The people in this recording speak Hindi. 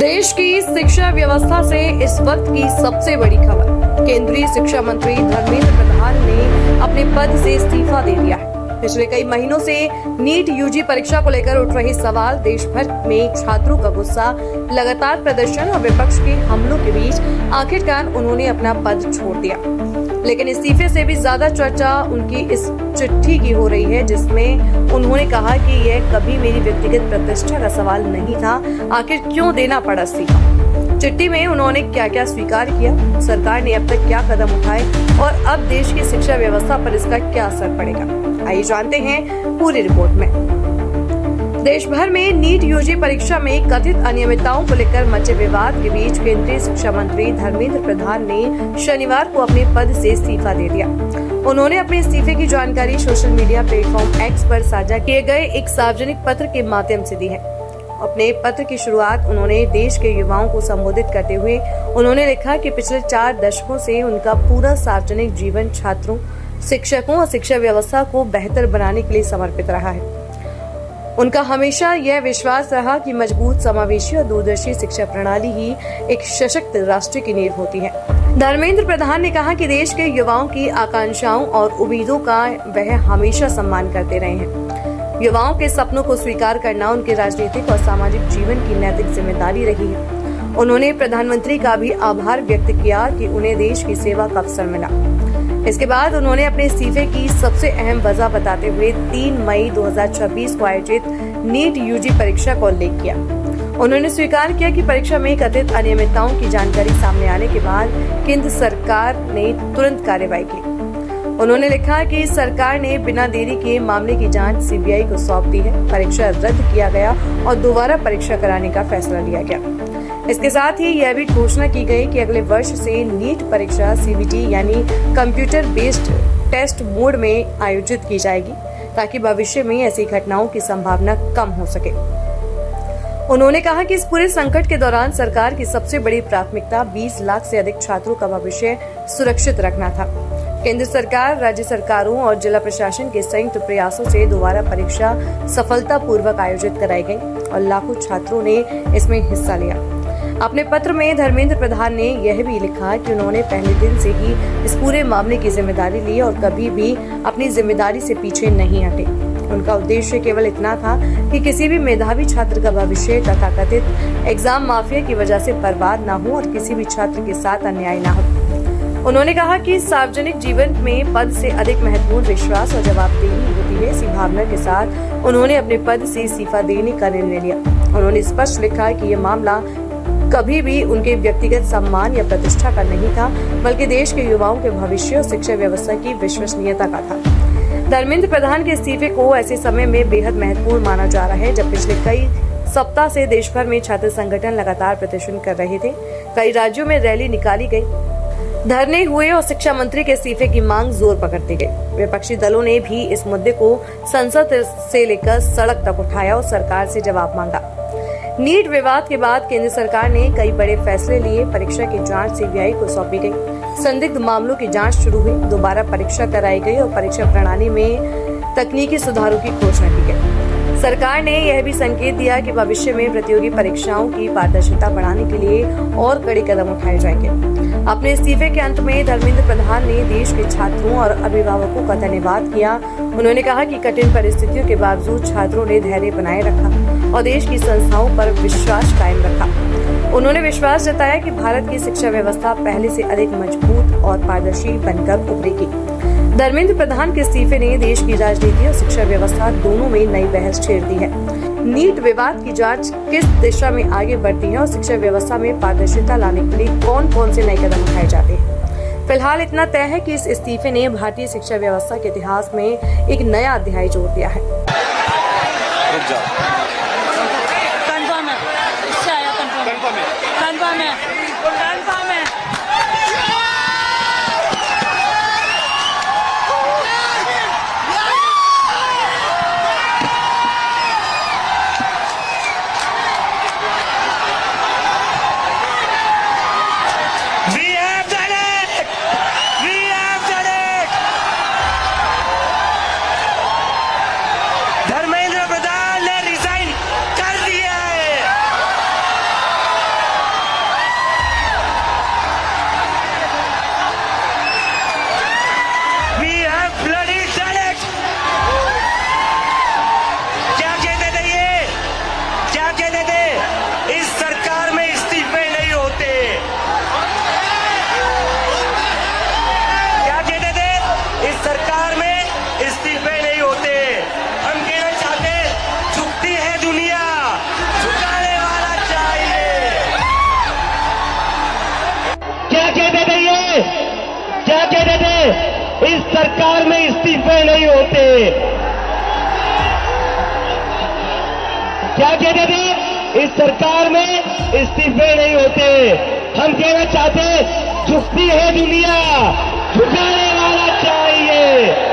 देश की शिक्षा व्यवस्था से इस वक्त की सबसे बड़ी खबर। केंद्रीय शिक्षा मंत्री धर्मेंद्र प्रधान ने अपने पद से इस्तीफा दे दिया है। पिछले कई महीनों से नीट यूजी परीक्षा को लेकर उठ रहे सवाल, देश भर में छात्रों का गुस्सा, लगातार प्रदर्शन और विपक्ष के हमलों के बीच आखिरकार उन्होंने अपना पद छोड़ दिया। लेकिन इस्तीफे से भी ज्यादा चर्चा उनकी इस चिट्ठी की हो रही है, जिसमें उन्होंने कहा कि यह कभी मेरी व्यक्तिगत प्रतिष्ठा का सवाल नहीं था, आखिर क्यों देना पड़ा इस्तीफा। चिट्ठी में उन्होंने क्या क्या स्वीकार किया, सरकार ने अब तक क्या कदम उठाए और अब देश की शिक्षा व्यवस्था पर इसका क्या असर पड़ेगा, आइए जानते हैं पूरी रिपोर्ट में। देश भर में नीट यूजी परीक्षा में कथित अनियमितताओं को लेकर मचे विवाद के बीच केंद्रीय शिक्षा मंत्री धर्मेंद्र प्रधान ने शनिवार को अपने पद से इस्तीफा दे दिया। उन्होंने अपने इस्तीफे की जानकारी सोशल मीडिया प्लेटफॉर्म एक्स पर साझा किए गए एक सार्वजनिक पत्र के माध्यम से दी है। अपने पत्र की शुरुआत उन्होंने देश के युवाओं को संबोधित करते हुए उन्होंने लिखा कि पिछले 4 दशकों से उनका पूरा सार्वजनिक जीवन छात्रों, शिक्षकों और शिक्षा व्यवस्था को बेहतर बनाने के लिए समर्पित रहा है। उनका हमेशा यह विश्वास रहा कि मजबूत, समावेशी और दूरदर्शी शिक्षा प्रणाली ही एक सशक्त राष्ट्र की नींव होती है। धर्मेंद्र प्रधान ने कहा कि देश के युवाओं की आकांक्षाओं और उम्मीदों का वह हमेशा सम्मान करते रहे हैं। युवाओं के सपनों को स्वीकार करना उनके राजनीतिक और सामाजिक जीवन की नैतिक जिम्मेदारी रही है। उन्होंने प्रधानमंत्री का भी आभार व्यक्त किया कि उन्हें देश की सेवा का अवसर मिला। इसके बाद उन्होंने अपने इस्तीफे की सबसे अहम वजह बताते हुए 3 मई 2026 को आयोजित नीट यूजी परीक्षा का उल्लेख किया। उन्होंने स्वीकार किया कि परीक्षा में कथित अनियमितताओं की जानकारी सामने आने के बाद केंद्र सरकार ने तुरंत कार्रवाई की। उन्होंने लिखा कि सरकार ने बिना देरी के मामले की जांच सीबीआई को सौंप दी है। परीक्षा रद्द किया गया और दोबारा परीक्षा कराने का फैसला लिया गया। इसके साथ ही यह भी घोषणा की गई कि अगले वर्ष से नीट परीक्षा सीबीटी यानी कंप्यूटर बेस्ड टेस्ट मोड में आयोजित की जाएगी, ताकि भविष्य में ऐसी घटनाओं की संभावना कम हो सके। उन्होंने कहा कि इस पूरे संकट के दौरान सरकार की सबसे बड़ी प्राथमिकता 20 लाख से अधिक छात्रों का भविष्य सुरक्षित रखना था। केंद्र सरकार, राज्य सरकारों और जिला प्रशासन के संयुक्त प्रयासों से दोबारा परीक्षा सफलतापूर्वक आयोजित कराई गई और लाखों छात्रों ने इसमें हिस्सा लिया। अपने पत्र में धर्मेंद्र प्रधान ने यह भी लिखा कि उन्होंने पहले दिन से ही इस पूरे मामले की जिम्मेदारी ली और कभी भी अपनी जिम्मेदारी से पीछे नहीं हटे। उनका उद्देश्य केवल इतना था कि किसी भी मेधावी छात्र का भविष्य तथाकथित एग्जाम माफिया की वजह से बर्बाद ना हो और किसी भी छात्र के साथ अन्याय ना हो। उन्होंने कहा कि सार्वजनिक जीवन में पद से अधिक महत्वपूर्ण विश्वास और जवाबदेही होती है। इसी भावना के साथ उन्होंने अपने पद से इस्तीफा देने का निर्णय लिया। उन्होंने स्पष्ट लिखा कि यह मामला कभी भी उनके व्यक्तिगत सम्मान या प्रतिष्ठा का नहीं था, बल्कि देश के युवाओं के भविष्य और शिक्षा व्यवस्था की विश्वसनीयता का था। धर्मेंद्र प्रधान के इस्तीफे को ऐसे समय में बेहद महत्वपूर्ण माना जा रहा है, जब पिछले कई सप्ताह से देश भर में छात्र संगठन लगातार प्रदर्शन कर रहे थे। कई राज्यों में रैली निकाली गई, धरने हुए और शिक्षा मंत्री के इस्तीफे की मांग जोर पकड़ती गई। विपक्षी दलों ने भी इस मुद्दे को संसद से लेकर सड़क तक उठाया और सरकार से जवाब मांगा। नीट विवाद के बाद केंद्र सरकार ने कई बड़े फैसले लिए। परीक्षा की जांच सीबीआई को सौंपी गई, संदिग्ध मामलों की जांच शुरू हुई, दोबारा परीक्षा कराई गई और परीक्षा प्रणाली में तकनीकी सुधारों की घोषणा की गई। सरकार ने यह भी संकेत दिया कि भविष्य में प्रतियोगी परीक्षाओं की पारदर्शिता बढ़ाने के लिए और कड़े कदम उठाए जाएंगे। अपने इस्तीफे के अंत में धर्मेंद्र प्रधान ने देश के छात्रों और अभिभावकों का धन्यवाद किया। उन्होंने कहा कि कठिन परिस्थितियों के बावजूद छात्रों ने धैर्य बनाए रखा और देश की संस्थाओं पर विश्वास कायम रखा। उन्होंने विश्वास जताया कि भारत की शिक्षा व्यवस्था पहले से अधिक मजबूत और पारदर्शी बनकर उभरेगी। धर्मेंद्र प्रधान के इस्तीफे ने देश की राजनीति और शिक्षा व्यवस्था दोनों में नई बहस छेड़ दी है। नीट विवाद की जांच किस दिशा में आगे बढ़ती है और शिक्षा व्यवस्था में पारदर्शिता लाने के लिए कौन-कौन से नए कदम उठाए जाते हैं। फिलहाल इतना तय है कि इस इस्तीफे ने भारतीय शिक्षा व्यवस्था के इतिहास में एक नया अध्याय जोड़ दिया है। धर्मेंद्र प्रधान ने रिजाइन सरकार में इस्तीफे नहीं होते। क्या कहते थे? इस सरकार में इस्तीफे नहीं होते। हम कहना चाहते, झुकती है दुनिया, झुकाने वाला चाहिए।